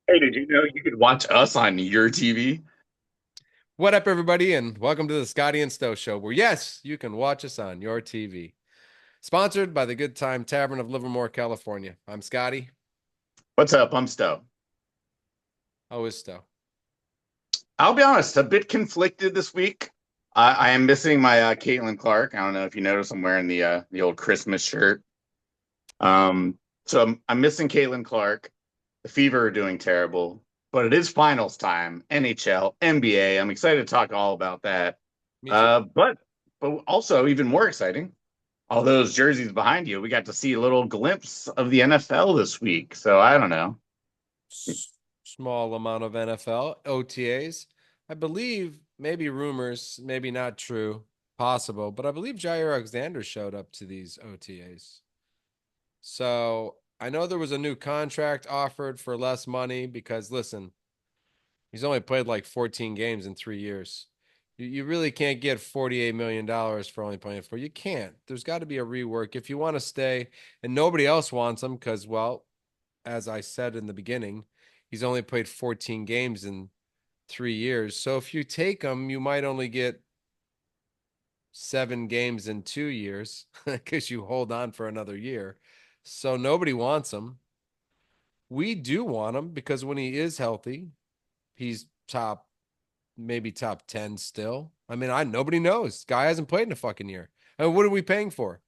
Hey, did you know you could watch us on your TV? What up, everybody, and welcome to the Scotty and Stowe Show, where yes, you can watch us on your TV. Sponsored by the Good Time Tavern of Livermore, California. I'm Scotty. What's up? I'm Stowe. How is Stowe? I'll be honest, a bit conflicted this week. I am missing my Caitlin Clark. I don't know if you noticed, I'm wearing the old Christmas shirt. So I'm missing Caitlin Clark. The Fever are doing terrible, but it is finals time. NHL, NBA. I'm excited to talk all about that. Me too. But also even more exciting, all those jerseys behind you. We got to see a little glimpse of the NFL this week. So I don't know. Small amount of NFL, OTAs. I believe, maybe rumors, maybe not true, possible, but I believe Jair Alexander showed up to these OTAs. So I know there was a new contract offered for less money because, listen, he's only played like 14 games in 3 years. You really can't get $48 million for only playing four. You can't. There's got to be a rework if you want to stay, and nobody else wants him because, well, as I said in the beginning, he's only played 14 games in 3 years. So if you take him, you might only get 7 games in 2 years because you hold on for another year. So nobody wants him. We do want him because when he is healthy, he's maybe top 10 still. I mean, I nobody knows. Guy hasn't played in a fucking year. I mean, what are we paying for?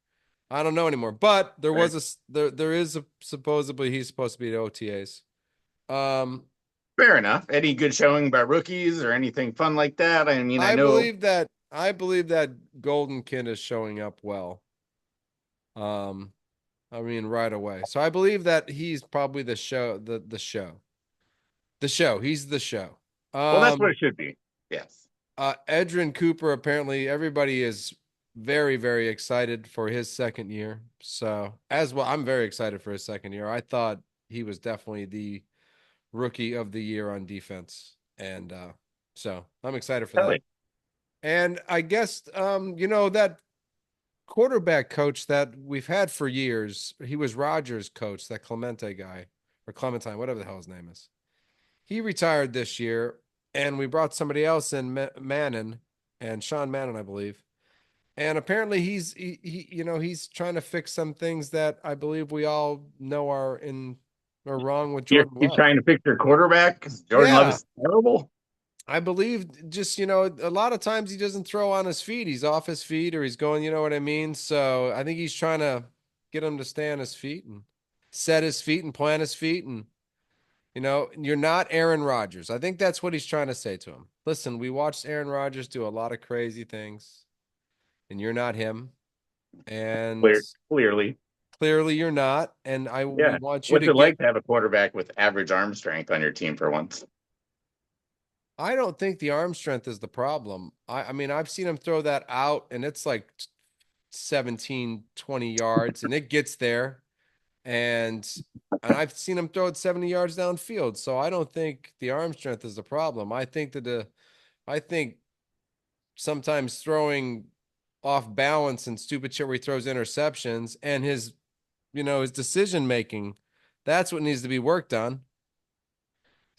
I don't know anymore. But there Right. was there is supposedly he's supposed to be at OTAs. Um, Fair enough. Any good showing by rookies or anything fun like that? I mean, I I know. believe that I believe that Golden Kid is showing up well. Um, I mean, right away. So I believe that he's probably the show. He's the show. Well, that's what Um, it should be. Yes. Edrin Cooper, apparently everybody is very, very excited for his second year. So, as well, I'm very excited for his second year. I thought he was definitely the rookie of the year on defense. And so I'm excited for Hell that. yeah. And I guess, that quarterback coach that we've had for years, he was Rogers' coach, that Clemente guy, or Clementine, whatever the hell his name is. He retired this year, and we brought somebody else in, Mannon, and Sean Mannon, I believe. And apparently, he's trying to fix some things that I believe we all know are wrong with You're, Jordan you're Love. trying to fix your quarterback because Jordan Love Yeah, is terrible. I believe just a lot of times he doesn't throw on his feet. He's off his feet, or he's going. You know what I mean? So I think he's trying to get him to stay on his feet and set his feet and plant his feet and you're not Aaron Rodgers. I think that's what he's trying to say to him. Listen, we watched Aaron Rodgers do a lot of crazy things, and you're not him. And Clearly. clearly you're not. And we Yeah. want you What's to it get. like to have a quarterback with average arm strength on your team for once? I don't think the arm strength is the problem. I mean, I've seen him throw that out, and it's like 17, 20 yards, and it gets there. And I've seen him throw it 70 yards downfield. So I don't think the arm strength is the problem. I think sometimes throwing off balance and stupid shit where he throws interceptions and his decision making, that's what needs to be worked on.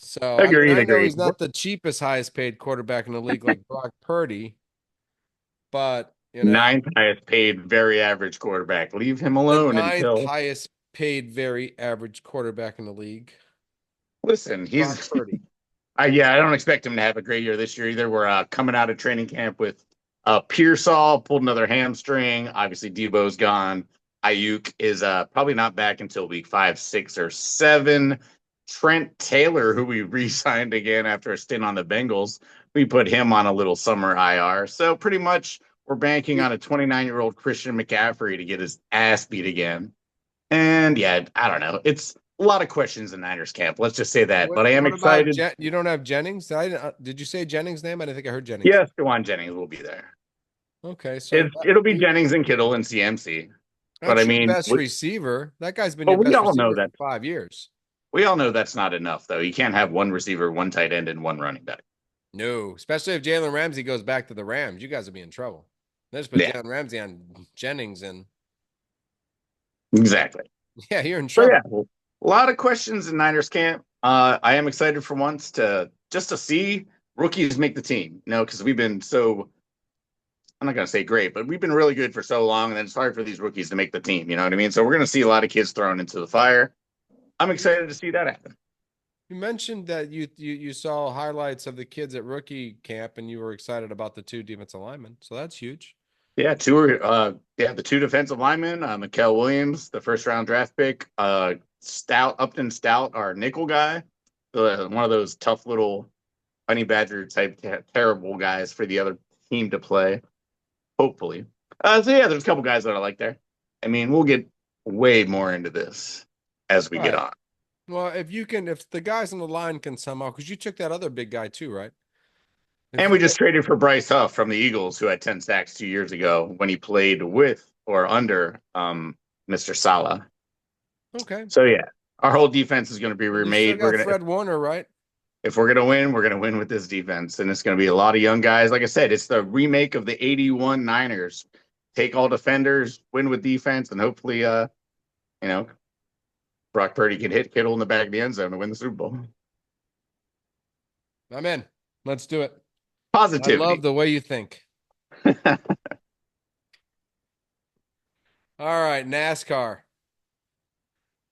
So, I mean, Agreed, I know agreed. he's not the cheapest, highest paid quarterback in the league like Brock Purdy, but, Ninth highest paid, very average quarterback. Leave him the alone ninth until. highest paid, very average quarterback in the league, Listen, Brock he's. Purdy. Yeah, I don't expect him to have a great year this year either. We're coming out of training camp with Pearsall pulled another hamstring. Obviously, Debo's gone. Ayuk is probably not back until week 5, 6, or 7. Trent Taylor, who we re-signed again after a stint on the Bengals, we put him on a little summer IR. So pretty much we're banking on a 29-year-old Christian McCaffrey to get his ass beat again. And yeah, I don't know. It's a lot of questions in Niners camp. Let's just say that. What But I am what about excited. You don't have Jennings? Did you say Jennings' name? I didn't think I heard Jennings. Yes, Dewan Jennings will be there. Okay, so It'll be Jennings and Kittle and CMC. But I that's your mean, best receiver. That guy's been but your we best all know receiver for that 5 years. that's not enough, though. You can't have one receiver, one tight end, and one running back. No, especially if Jalen Ramsey goes back to the Rams, you guys will be in trouble. They just put Yeah, Jalen Ramsey on Jennings, and exactly. yeah, you're in So yeah, trouble. well, a lot of questions in Niners camp. I am excited for once to just to see rookies make the team, because we've been so, I'm not going to say great, but we've been really good for so long, and then it's hard for these rookies to make the team. You know what I mean? So we're going to see a lot of kids thrown into the fire. I'm You, excited to see that happen. you mentioned that you saw highlights of the kids at rookie camp and you were excited about the two defensive linemen. So that's huge. Yeah, the two defensive linemen, Mikael Williams, the first round draft pick, Upton Stout, our nickel guy, one of those tough little honey badger type terrible guys for the other team to play. Hopefully, so yeah, there's a couple guys that I like there. I mean, we'll get way more into this as we get Right. on. Well, if the guys on the line can somehow, because you took that other big guy too, right? If And you we get just traded for Bryce Huff from the Eagles, who had 10 sacks 2 years ago when he played with or under Mr. Sala. okay, So yeah, our whole defense is going to be and you still remade. We're got gonna Fred Warner, right? if we're gonna win, we're gonna win with this defense, and it's gonna be a lot of young guys. Like I said, it's the remake of the '81 Niners. Take all defenders, win with defense, and hopefully, you know, Brock Purdy can hit Kittle in the back of the end zone to win the Super Bowl. I'm in. Let's do it. I love Positivity. the way you think. All right, NASCAR.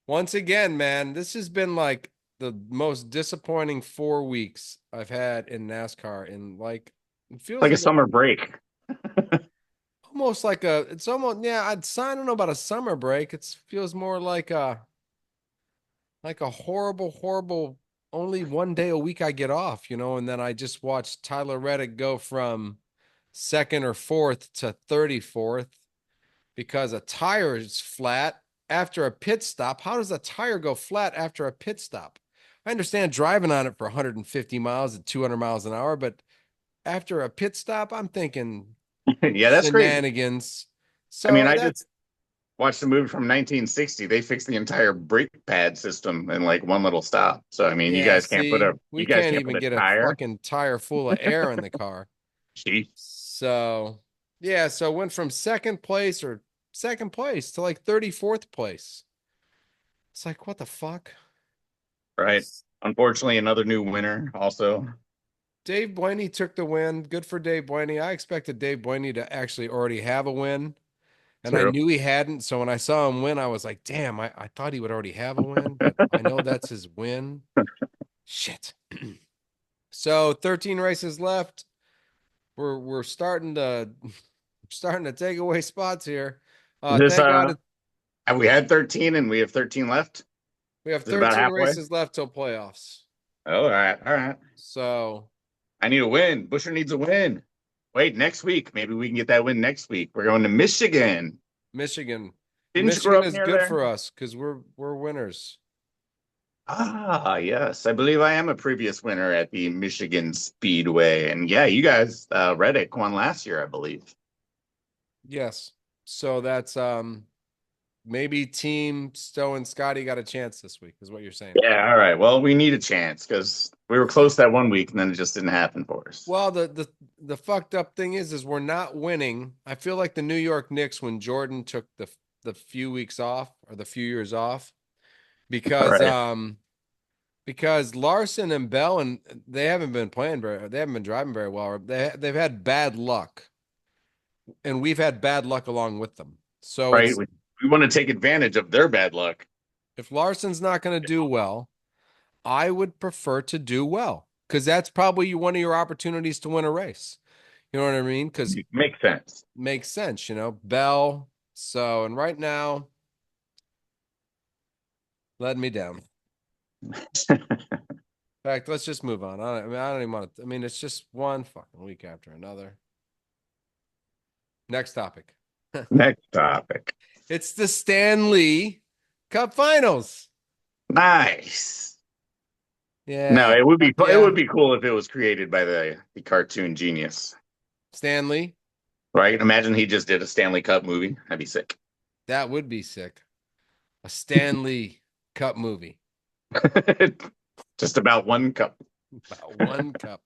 Once again, man, this has been like the most disappointing 4 weeks I've had in NASCAR. And like, it feels Like a like summer break. almost like it's almost, yeah, I don't know about a summer break. It feels more like a horrible, horrible, only 1 day a week I get off, and then I just watch Tyler Reddick go from second or fourth to 34th because a tire is flat after a pit stop. How does a tire go flat after a pit stop? I understand driving on it for 150 miles at 200 miles an hour, but after a pit stop, I'm thinking Yeah, that's crazy. shenanigans. I mean, So I just that's, watched a movie from 1960. They fixed the entire brake pad system in like one little stop. So I mean, yeah, see, we you guys can't can't put even a get a tire. fucking tire full of air in the car. Gee, So, yeah, so went from second place to like 34th place. It's like, what the fuck? right. Unfortunately, another new winner also. Dave Blaney took the win. Good for Dave Blaney. I expected Dave Blaney to actually already have a win, and I True. knew he hadn't. So when I saw him win, I was like, damn, I thought he would already have a win, but I know that's his win. Shit. So 13 races left. We're starting to take away spots here. This Thank God have we had 13 and we have 13 left? we have Is it about 13 halfway? races left till playoffs. Oh, all right, all right. So I need a win. Busher needs a win. Wait, next week. Maybe we can get that win next week. We're going to Michigan. Michigan, Didn't you grow Michigan up is near good there? for us because we're winners. Ah, yes. I believe I am a previous winner at the Michigan Speedway. And yeah, you guys, Reddick won last year, I believe. Yes. So that's maybe Team Stowe and Scotty got a chance this week, is what you're saying. Yeah, all right. Well, we need a chance because we were close that one week and then it just didn't happen for us. Well, the fucked up thing is we're not winning. I feel like the New York Knicks when Jordan took the few weeks off or the few years off All because right. Larson and Bell and they haven't been driving very well. They've had bad luck and we've had bad luck along with them. So Right. it's We want to take advantage of their bad luck. if Larson's not going to do well, I would prefer to do well because that's probably one of your opportunities to win a race. You know what I mean? Because Makes sense. makes sense, Bell. So, and right now, letting me down. In fact, let's just move on. I don't even want to. I mean, it's just one fucking week after another. Next topic. Next topic. It's the Stanley Cup Finals. Nice. No, Yeah. it Fuck would yeah. be cool if it was created by the cartoon genius, Stanley. right? Imagine he just did a Stanley Cup movie. That'd be sick. That would be sick. A Stanley Cup movie. Just about one cup. About one cup.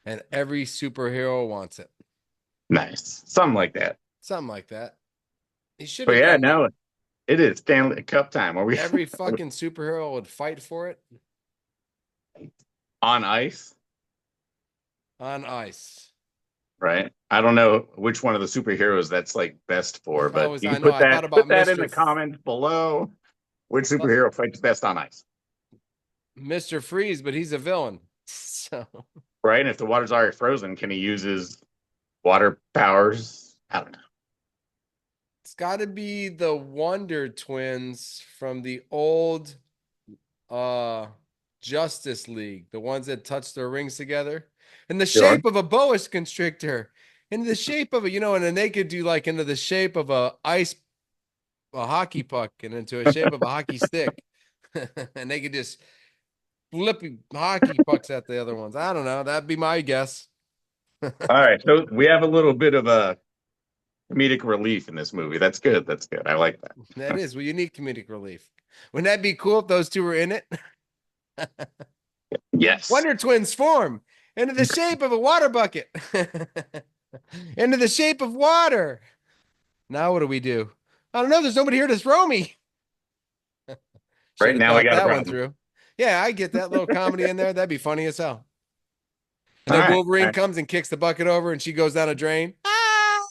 And every superhero wants it. Nice. Something like that. Something like that. He should But have yeah, done that. no, it is Stanley Cup time. Are we Every fucking superhero would fight for it. On ice, On ice. right? I don't know which one of the superheroes that's like best for, but you I can know. I thought about put that in Mr. the comments below. Which superhero fights best on ice, Mr. Freeze, but he's a villain. So right? And if the water's already frozen, can he use his water powers? I don't know. it's got to be the Wonder Twins from the old uh Justice League, the ones that touch their rings together in the Sure. shape of a boa constrictor, in the shape of a, and then they could do like into the shape of a hockey puck and into a shape of a hockey stick. And they could just flip hockey pucks at the other ones. I don't know. That'd be my guess. All right, so we have a little bit of a comedic relief in this movie. That's good. That's good. I like That that. is, well, you need comedic relief. Wouldn't that be cool if those two were in it? Yes. Wonder Twins form into the shape of a water bucket, into the shape of water. Now what do we do? I don't know. There's nobody here to throw me. Should Right have now we thought got a that one problem. through. Yeah, I get that little comedy in there. That'd be funny as hell. And All then right. All Wolverine right. comes and kicks the bucket over, and she goes down a drain. Ah!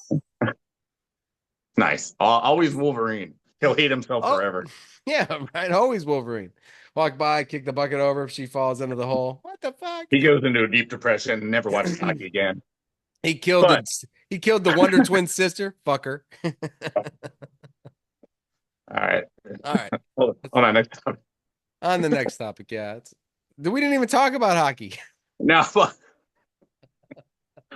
Nice. Always Wolverine. He'll hate himself Oh, forever. yeah, right. Always Wolverine. Walk by, kick the bucket over. She falls into the hole. What the fuck? He goes into a deep depression and never watches hockey again. he killed But the he killed the Wonder Twin sister. Fucker. all right. All right. Hold on. Next time. On the next topic, yeah. We didn't even talk about hockey. No,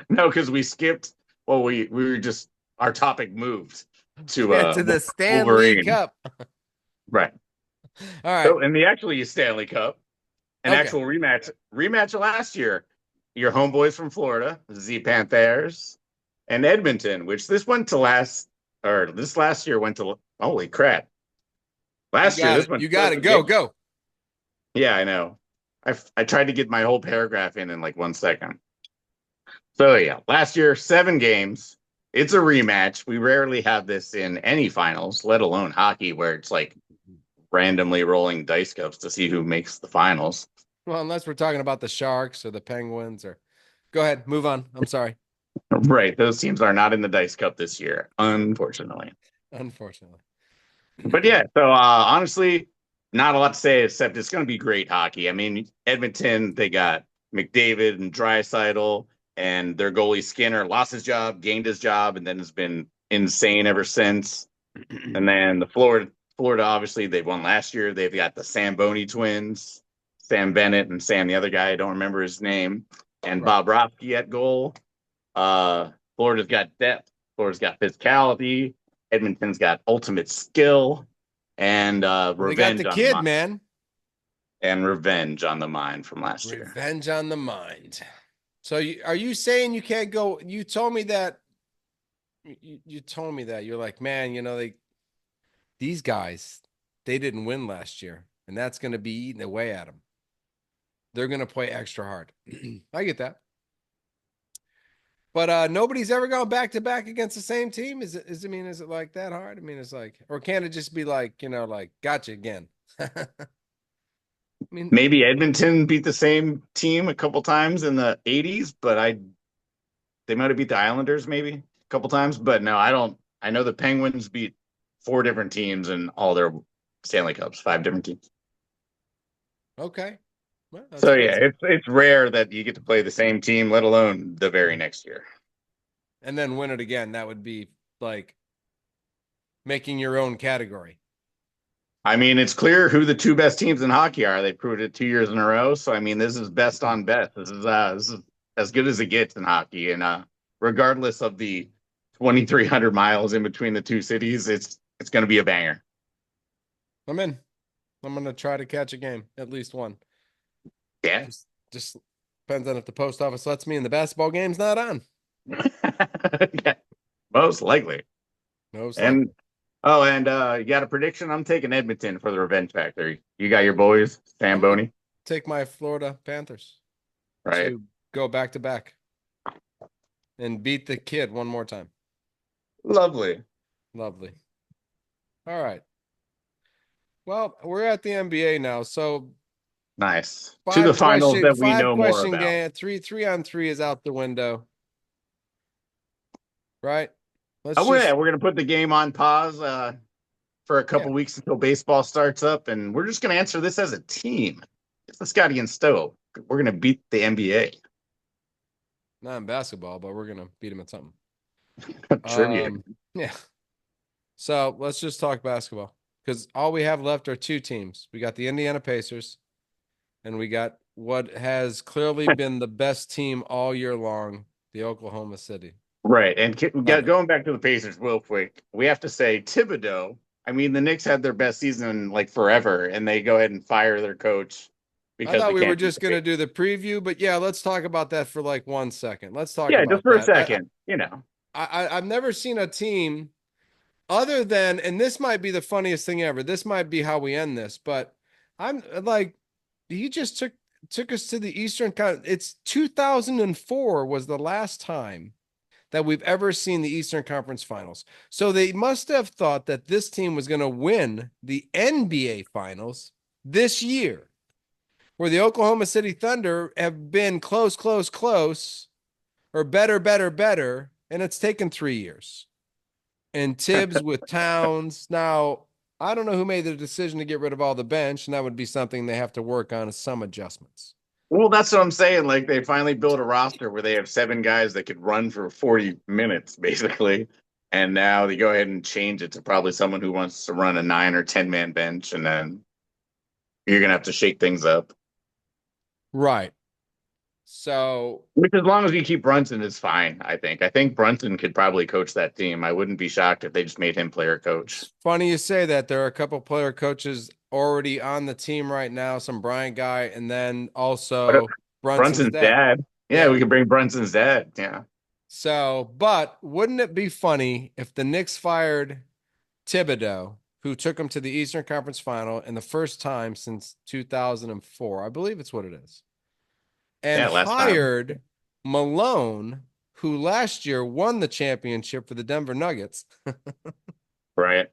no, because we skipped. Well, we were just our topic moved to Yeah, to the Stanley Wolverine. Cup. Right. All right. So in the actually Stanley Cup, an Okay. actual rematch of last year. Your homeboys from Florida, Z Panthers, and Edmonton, which this last year went to holy crap. You Last year, got this it. went You to got it. 7 Go, games. go. Yeah, I know. I tried to get my whole paragraph in like 1 second. So yeah, last year 7 games. It's a rematch. We rarely have this in any finals, let alone hockey, where it's like randomly rolling dice cups to see who makes the finals. Well, unless we're talking about the Sharks or the Penguins or go ahead, move on. I'm sorry. Right, those teams are not in the dice cup this year, unfortunately. Unfortunately. But yeah, so honestly, not a lot to say except it's going to be great hockey. I mean, Edmonton, they got McDavid and Draisaitl, and their goalie Skinner lost his job, gained his job, and then has been insane ever since. And then the Florida, obviously, they won last year. They've got the Samboni twins, Sam Bennett and Sam, the other guy, I don't remember his name, and Right. Bob Rofsky at goal. Florida's got depth. Florida's got physicality. Edmonton's got ultimate skill and Well, they got the kid, man. revenge on the mind from last year. Revenge on the mind. So are you saying you can't go? You told me that. You told me that. You're like, man, these guys, they didn't win last year, and that's going to be eating away at them. They're going to play extra hard. I get that. But nobody's ever gone back to back against the same team. Is it like that hard? I mean, it's like, or can it just be like, like gotcha again? I mean, Maybe Edmonton beat the same team a couple times in the 80s, but they might have beat the Islanders maybe a couple times, but no, I don't. I know the Penguins beat 4 different teams in all their Stanley Cups, 5 different teams. okay. Well, that's So yeah, crazy. it's rare that you get to play the same team, let alone the very next year. And then win it again. That would be like making your own category. I mean, it's clear who the two best teams in hockey are. They proved it 2 years in a row. So I mean, this is best on best. This is as good as it gets in hockey. And regardless of the 2,300 miles in between the two cities, it's going to be a banger. I'm in. I'm gonna try to catch a game, at least one. Yeah. Just depends on if the post office lets me and the basketball game's not on. Yeah, most likely. Most likely. And and you got a prediction? I'm taking Edmonton for the revenge factor. You got your boys, I'm gonna Samboni, take my Florida Panthers right? to go back to back and beat the kid one more time. Lovely. Lovely. All right. Well, we're at the NBA now. So Nice. To the finals that we Five know more question about. game. Three on three is out the window. Right? Let's Yeah, just we're gonna put the game on pause for a yeah. couple weeks until baseball starts up, and we're just gonna answer this as a team. It's the Scotty and Stowe. We're gonna beat the NBA. Not in basketball, but we're gonna beat him at something. Trivia. Yeah. So let's just talk basketball because all we have left are two teams. We got the Indiana Pacers, and we got what has clearly been the best team all year long, the Oklahoma City Right. And Thunder. going back to the Pacers real quick, we have to say Thibodeau. I mean, the Knicks had their best season in like forever, and they go ahead and fire their coach I because thought they we were can't beat just the going to Pacers. do the preview, but yeah, let's talk about that for like 1 second. Let's talk Yeah, just about for a that. second, you know. I've never seen a team other than, and this might be the funniest thing ever. This might be how we end this, but I'm like, he just took us to the Eastern Con. It's 2004 was the last time that we've ever seen the Eastern Conference Finals. So they must have thought that this team was going to win the NBA Finals this year, where the Oklahoma City Thunder have been close, close, close, or better, better, better, and it's taken 3 years. And Tibbs with Towns. Now, I don't know who made the decision to get rid of all the bench, and that would be something they have to work on, is some adjustments. Well, that's what I'm saying. Like they finally built a roster where they have 7 guys that could run for 40 minutes, basically. And now they go ahead and change it to probably someone who wants to run a 9 or 10 man bench, and then you're gonna have to shake things up. Right. So Which, as long as you keep Brunson, is fine. I think. I think Brunson could probably coach that team. I wouldn't be shocked if they just made him player coach. it's funny you say that. There are a couple player coaches already on the team right now, some Bryant guy, and then But also Brunson's Brunson's dad. dad. Yeah, Yeah. we could bring Brunson's dad. Yeah. So, but wouldn't it be funny if the Knicks fired Thibodeau, who took them to the Eastern Conference Final in the first time since 2004? I believe it's what it is. And Yeah, last time. hired Malone, who last year won the championship for the Denver Nuggets, Right.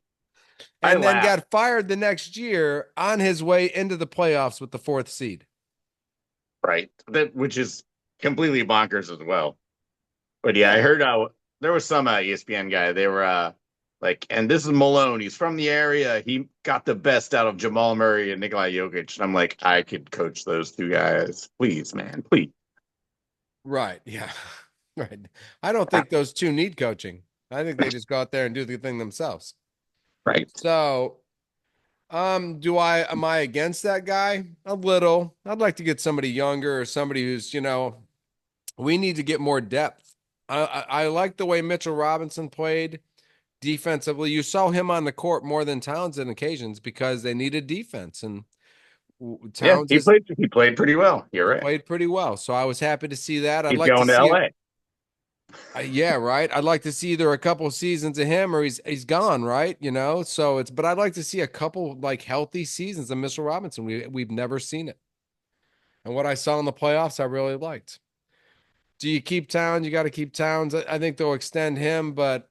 I and then laugh. got fired the next year on his way into the playoffs with the fourth seed. Right. That which is completely bonkers as well. But yeah, I Yeah. heard there was some ESPN guy. They were like, and this is Malone. He's from the area. He got the best out of Jamal Murray and Nikola Jokic. And I'm like, I could coach those 2 guys. Please, man. Please. Right. Yeah. Right. I don't think those two need coaching. I think they just go out there and do the thing themselves. Right. So, am I against that guy? A little. I'd like to get somebody younger or somebody who's, we need to get more depth. I like the way Mitchell Robinson played defensively. You saw him on the court more than Towns on occasions because they needed defense, and Yeah, Towns has he played pretty well. You're right. played pretty well. So I was happy to see that. I'd He's like to going to see it. LA. Yeah, right. I'd like to see either a couple seasons of him or he's gone, right? So but I'd like to see a couple like healthy seasons of Mitchell Robinson. We've never seen it. And what I saw in the playoffs, I really liked. Do you keep Towns? You got to keep Towns. I think they'll extend him, but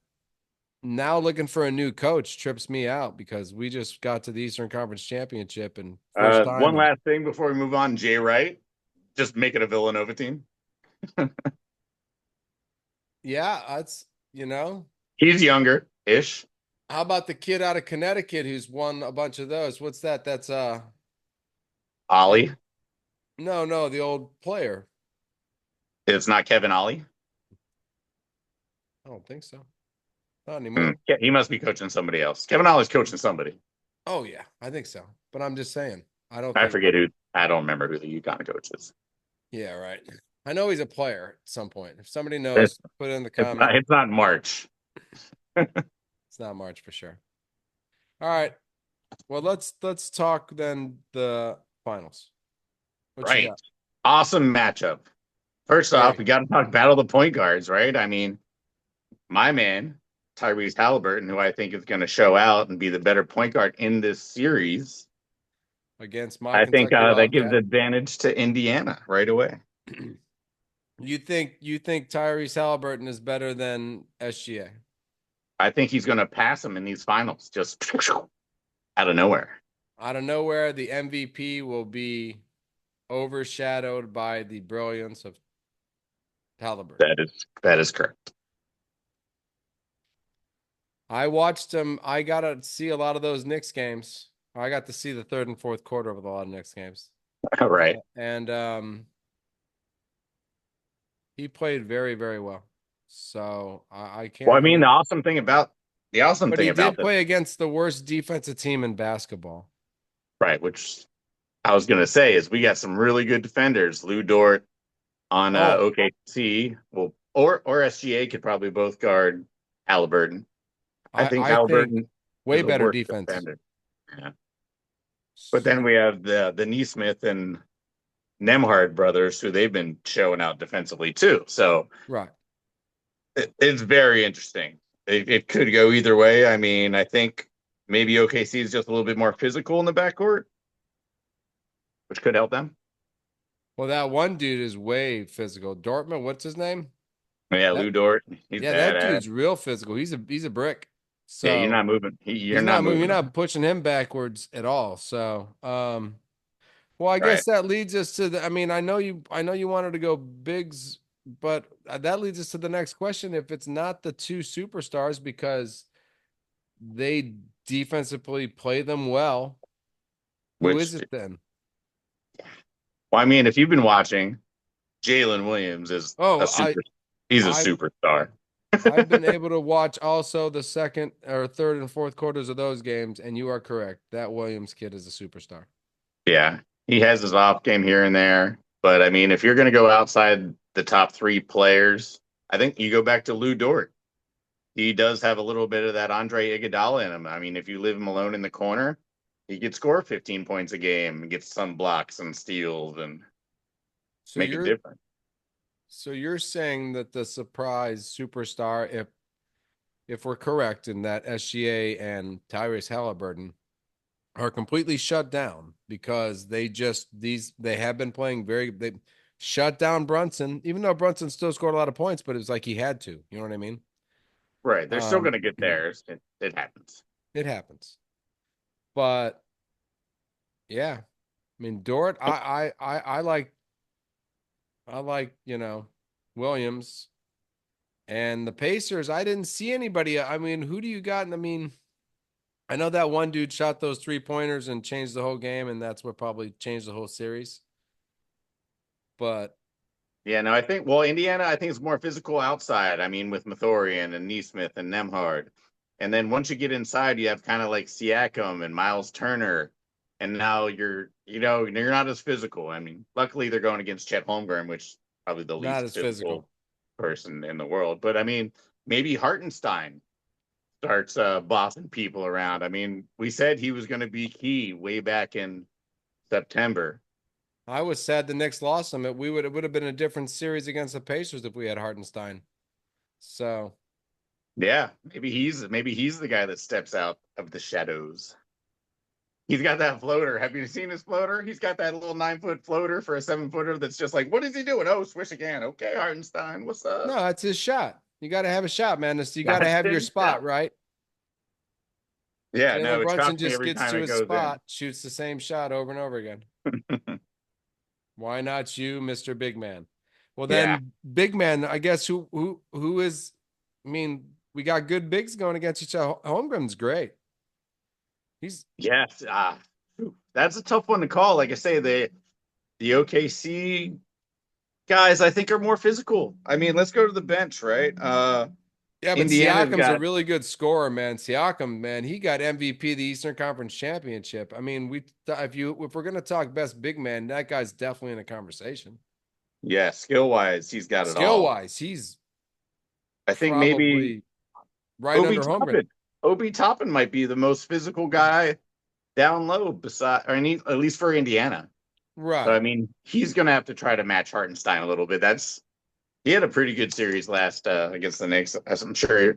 now looking for a new coach trips me out because we just got to the Eastern Conference Championship and first time. One last thing before we move on, Jay Wright, just make it a Villanova team. Yeah, that's. He's younger ish. How about the kid out of Connecticut who's won a bunch of those? What's that? That's Ollie. no, the old player. It's not Kevin Ollie. I don't think so. Not anymore. Yeah, he must be coaching somebody else. Kevin Ollie's coaching somebody. Oh yeah, I think so. But I'm just saying, I don't I think. forget who. I don't remember who the UConn coach is. Yeah, right. I know he's a player at some point. If somebody It's, knows, put it in the comment. it's not March. It's not March for sure. All right. Well, let's talk then the finals. What you Right. got? Awesome matchup. First off, Very. we got to talk battle of the point guards, right? I mean, my man, Tyrese Halliburton, who I think is going to show out and be the better point guard in this series. Against my I think Kentucky that gives Wildcat. advantage to Indiana right away. You think Tyrese Halliburton is better than SGA? I think he's going to pass him in these finals just out of nowhere. Out of nowhere, the MVP will be overshadowed by the brilliance of Halliburton. That is correct. I watched him. I got to see a lot of those Knicks games. I got to see the third and fourth quarter of a lot of Knicks games. All right. And he played very, very well. So I Well, I can't. I mean, mean, the awesome but thing he about did this, play against the worst defensive team in basketball. right? Which I was gonna say is we got some really good defenders. Lou Dort on Oh, OKC, well, or SGA could probably both guard Halliburton. I think I think Halliburton way is a better worse defense. defender. Yeah. But then we have the Neesmith and Nemhard brothers, who they've been showing out defensively too. So Right. it's very interesting. It could go either way. I mean, I think maybe OKC is just a little bit more physical in the backcourt, which could help them. Well, that one dude is way physical. Dortmund, what's his name? Yeah, That Lou Dort, he's yeah, that badass. dude's real physical. He's a brick. Yeah, you're So not moving. You're he's not not moving. You're moving him. not pushing him backwards at all. So well, I Right. guess that leads us to the. I mean, I know you wanted to go bigs, but that leads us to the next question. If it's not the two superstars because they defensively play them well, who is Which, it then? well, I mean, if you've been watching, Jalen Williams is a Oh, super. He's a I superstar. I've been able to watch also the second or third and fourth quarters of those games, and you are correct. That Williams kid is a superstar. Yeah, he has his off game here and there, but I mean, if you're going to go outside the top three players, I think you go back to Lou Dort. He does have a little bit of that Andre Iguodala in him. I mean, if you leave him alone in the corner, he could score 15 points a game and get some blocks and steals and So make a you're difference. so you're saying that the surprise superstar, if we're correct in that SGA and Tyrese Halliburton are completely shut down because they have been playing they shut down Brunson, even though Brunson still scored a lot of points, but it was like he had to. You know what I mean? Right. They're still Um, going to get theirs. It happens. it happens. But yeah, I mean Dort, I like Williams and the Pacers. I didn't see anybody. I mean, who do you got? I mean, I know that one dude shot those 3-pointers and changed the whole game, and that's what probably changed the whole series. But Yeah, no, I think, well, Indiana, I think is more physical outside. I mean, with Mathorian and Neesmith and Nemhard. And then once you get inside, you have kind of like Siakam and Miles Turner. And now you're not as physical. I mean, luckily they're going against Chet Holmgren, which is probably the not least as physical physical. person in the world. But I mean, maybe Hartenstein starts bossing people around. I mean, we said he was going to be key way back in September. I was sad the Knicks lost him. It would have been a different series against the Pacers if we had Hartenstein. So Yeah, maybe he's the guy that steps out of the shadows. He's got that floater. Have you seen his floater? He's got that little 9 foot floater for a 7 footer that's just like, what is he doing? Oh, swish again. Okay, Hartenstein, what's no, up? that's his shot. You got to have a shot, man. You got to That's have your his spot, shot. right? Yeah, no, Jalen it Brunson shocks me just every gets time to it his goes in. spot, shoots the same shot over and over again. Why not you, Mr. Big Man? Well, Yeah. then, Big Man, I guess who is? I mean, we got good bigs going against each other. Holmgren's great. He's Yes. That's a tough one to call. Like I say, the OKC guys, I think, are more physical. I mean, let's go to the bench, right? Yeah, but Indiana's Siakam's a got really good scorer, man. Siakam, man, he got MVP of the Eastern Conference Championship. I mean, if we're gonna talk best big man, that guy's definitely in the conversation. yeah, skill wise, he's got it Skill all. wise, he's I think maybe probably right Obi under Holmgren. Toppin. Obi Toppin might be the most physical guy down low, beside, or at least for Indiana. So I Right. mean, he's going to have to try to match Hartenstein a little bit. He had a pretty good series last against the Knicks. As I'm sure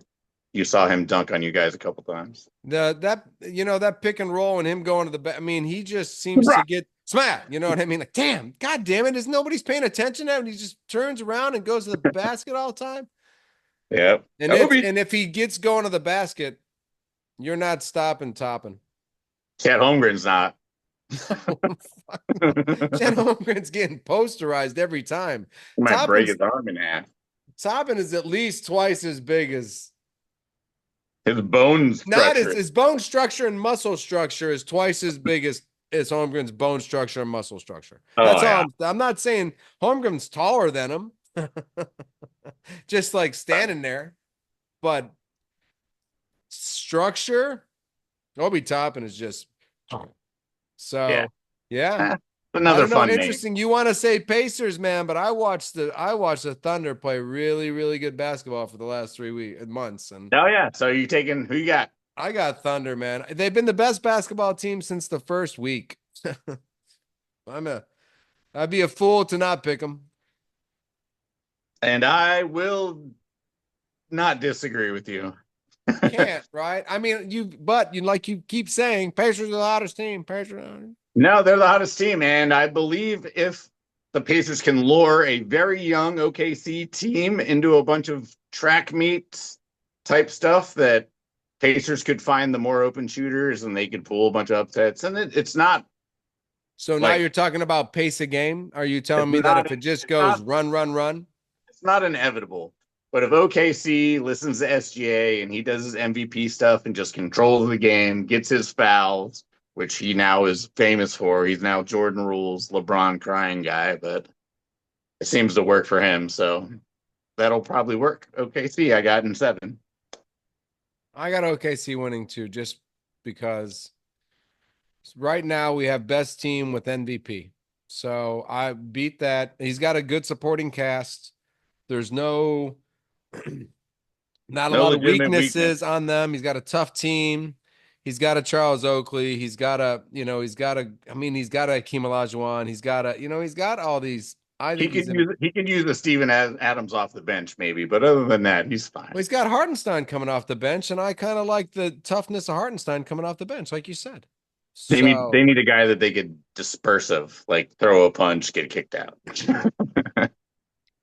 you saw him dunk on you guys a couple times. That pick and roll and him going to the back. I mean, he just seems to get smacked. You know what I mean? Like, damn, god damn it, is nobody's paying attention to him? And he just turns around and goes to the basket all the time. Yep. And Obi. if he gets going to the basket, you're not stopping topping. Chet Holmgren's not. Chet Holmgren's getting posterized every time. He might break Toppin's his arm in half. Toppin is at least twice as big as His bone not structure. his bone structure and muscle structure is twice as big as Holmgren's bone structure and muscle structure. That's Oh all yeah. I'm not saying Holmgren's taller than him. Just like standing there, but structure, Obi Toppin is just Yeah. so yeah. Eh, I another don't know. fun name. Interesting. You want to say Pacers, man, but I watched the Thunder play really, really good basketball for the last 3 months, and Oh yeah. So you taking who you got? I got Thunder, man. They've been the best basketball team since the first week. I'd be a fool to not pick them. And I will not disagree with you. Can't, right? I mean, but like you keep saying, Pacers are the hottest team. Pacers. No, they're the hottest team, and I believe if the Pacers can lure a very young OKC team into a bunch of track meets type stuff, that Pacers could find the more open shooters and they could pull a bunch of upsets. And it's not So now like you're talking about pace of game. Are you telling it's me that not if it just it's not goes run, run, run? it's not inevitable. But if OKC listens to SGA and he does his MVP stuff and just controls the game, gets his fouls, which he now is famous for. He's now Jordan Rules, LeBron crying guy, but it seems to work for him. So that'll probably work. OKC, I got in 7. I got OKC winning too, just because right now we have best team with MVP. So I beat that. He's got a good supporting cast. There's not a No lot of legitimate weakness. weaknesses on them. He's got a tough team. He's got a Charles Oakley. He's got he's got a Hakeem Olajuwon. He's got all these. I He think could use the Steven Adams off the bench maybe, but other than that, he's fine. he's got Hartenstein coming off the bench, and I kind of like the toughness of Hartenstein coming off the bench, like you said. They So need a guy that they could disperse of, like throw a punch, get kicked out.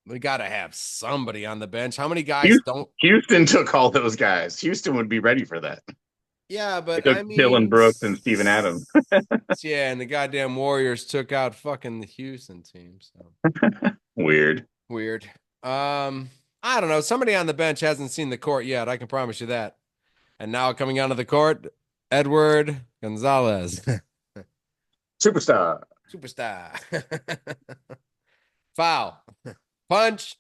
we got to have somebody on the bench. How many guys don't? Houston took all those guys. Houston would be ready for that. Yeah, They but took I Dylan mean, Brooks and Steven Adams. yeah, and the goddamn Warriors took out fucking the Houston team. So Weird. weird. I don't know. Somebody on the bench hasn't seen the court yet. I can promise you that. And now coming onto the court, Edward Gonzalez, Superstar. superstar. Foul, punch,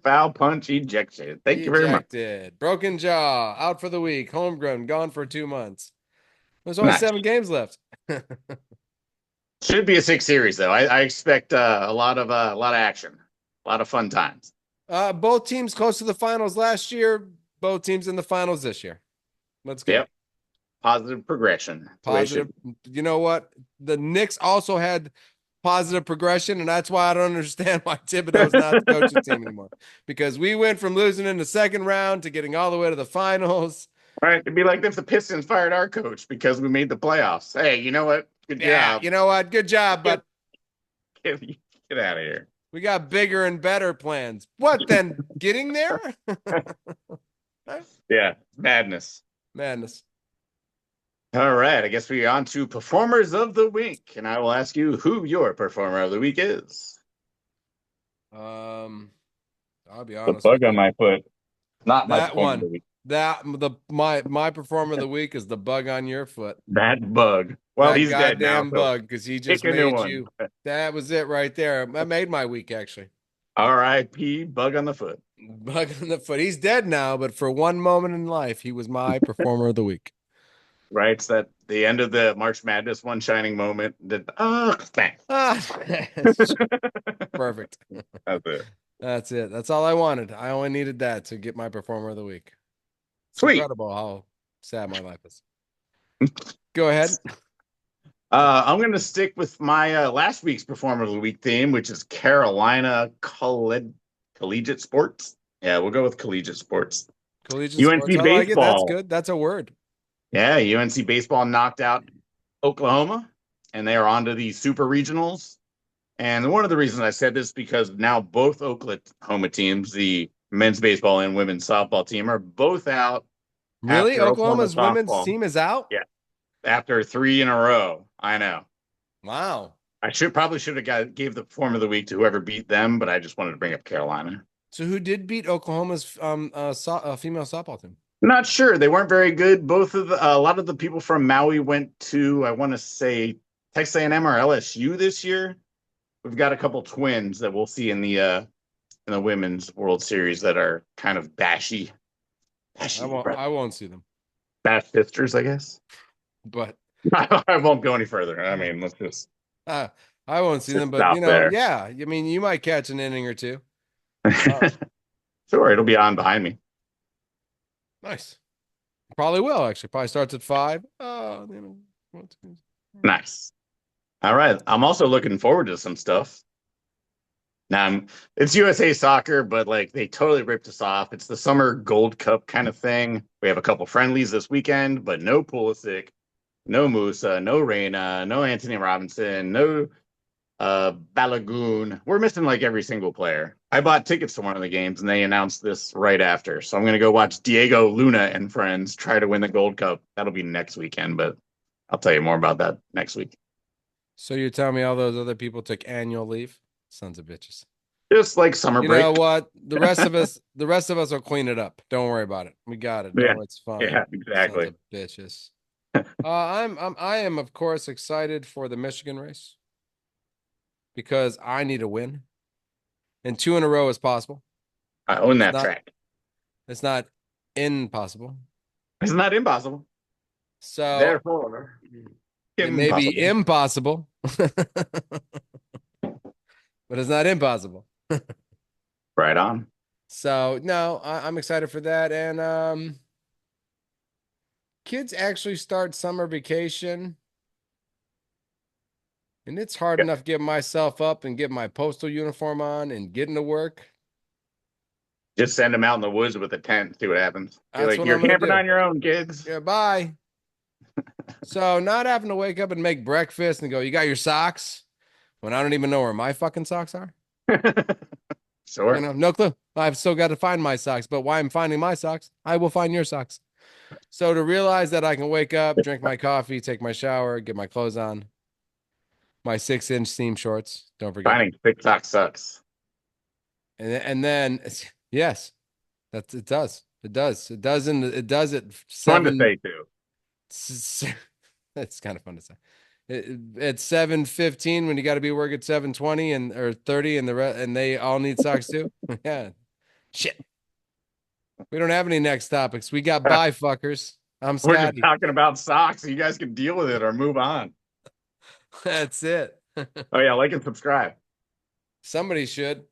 Foul punch ejection. Thank you very much. ejected, broken jaw, out for the week, homegrown, gone for 2 months. There's only Nice. 7 games left. Should be a 6 series though. I expect a lot of action, a lot of fun times. Both teams close to the finals last year. Both teams in the finals this year. Let's go. Yep. Positive progression. Positive. You know what? The Knicks also had positive progression, and that's why I don't understand why Thibodeau's not the coaching team anymore. Because we went from losing in the second round to getting all the way to the finals. Right. It'd be like if the Pistons fired our coach because we made the playoffs. Hey, you know what? Good job. You know what? Good job, but Get out of here. we got bigger and better plans. What then? Getting there? Yeah. Madness. Madness. All right. I guess we're on to performers of the week. And I will ask you who your performer of the week is. I'll be The honest. bug on my foot. Not my That performer of the one. week. My performer of the week is the bug on your foot. That bug. Well, that he's dead now. goddamn So bug because he just pick a new made one. you. That was it right there. That made my week actually. R.I.P. Bug on the foot. Bug on the foot. He's dead now, but for one moment in life, he was my performer of the week. Right. It's that the end of the March Madness one shining moment. That bang. Perfect. That's it. That's it. That's all I wanted. I only needed that to get my performer of the week. It's Sweet. incredible how sad my life is. Go ahead. I'm going to stick with my last week's performer of the week theme, which is Carolina collegiate sports. Yeah, we'll go with collegiate sports. Collegiate UNC sports. I like it. That's baseball. good. That's a word. Yeah, UNC baseball knocked out Oklahoma, and they are on to the super regionals. And one of the reasons I said this because now both Oklahoma teams, the men's baseball and women's softball team, are both out. Really? after Oklahoma's Oklahoma women's softball. team is out? Yeah. after 3 in a row. I know. Wow. I should have gave the form of the week to whoever beat them, but I just wanted to bring up Carolina. So who did beat Oklahoma's female softball team? Not sure. They weren't very good. A lot of the people from Maui went to, I want to say, Texas A&M or LSU this year. We've got a couple twins that we'll see in the women's World Series that are kind of bashy, I won't see them. bash sisters, I guess. But I won't go any further. I mean, I won't see them. But stop there. yeah. I mean, you might catch an inning or two. Sure, it'll be on behind me. Nice. Probably will actually. Probably starts at 5. Nice. All right. I'm also looking forward to some stuff. Now, it's USA Soccer, but like they totally ripped us off. It's the Summer Gold Cup kind of thing. We have a couple friendlies this weekend, but no Pulisic, no Musa, no Reina, no Anthony Robinson, no Balagoon. We're missing like every single player. I bought tickets to one of the games and they announced this right after. So I'm going to go watch Diego Luna and friends try to win the Gold Cup. That'll be next weekend, but I'll tell you more about that next week. So you're telling me all those other people took annual leave? Sons of bitches. Just like summer You break. know what? The rest of us will clean it up. Don't worry about it. We got it. Yeah. No, it's fine. Yeah, exactly. Sons of bitches. I am of course excited for the Michigan race because I need a win, and 2 in a row is possible. I own that track. It's not impossible. It's not impossible. So Therefore, it may be impossible, but it's not impossible. Right on. So no, I'm excited for that. And kids actually start summer vacation. And it's hard enough getting myself up and get my postal uniform on and getting to work. Just send them out in the woods with a tent, see what happens. That's what you're I'm gonna camping do. on your own, kids. Yeah, bye. So not having to wake up and make breakfast and go, you got your socks? When I don't even know where my fucking socks are. Sure. You know, no clue. I've still got to find my socks, but while I'm finding my socks, I will find your socks. So to realize that I can wake up, drink my coffee, take my shower, get my clothes on, my 6-inch seam shorts. Don't forget. Finding TikTok sucks. And then yes, it does. It does. It does. It does at 7. Fun to say too. It's kind of fun to say. At 7:15 when you got to be work at 7:20 or 30 and they all need socks too. Yeah. Shit. We don't have any next topics. We got bye fuckers. I'm Scotty. We're just talking about socks. So you guys can deal with it or move on. That's it. Oh yeah, like and subscribe. Somebody should.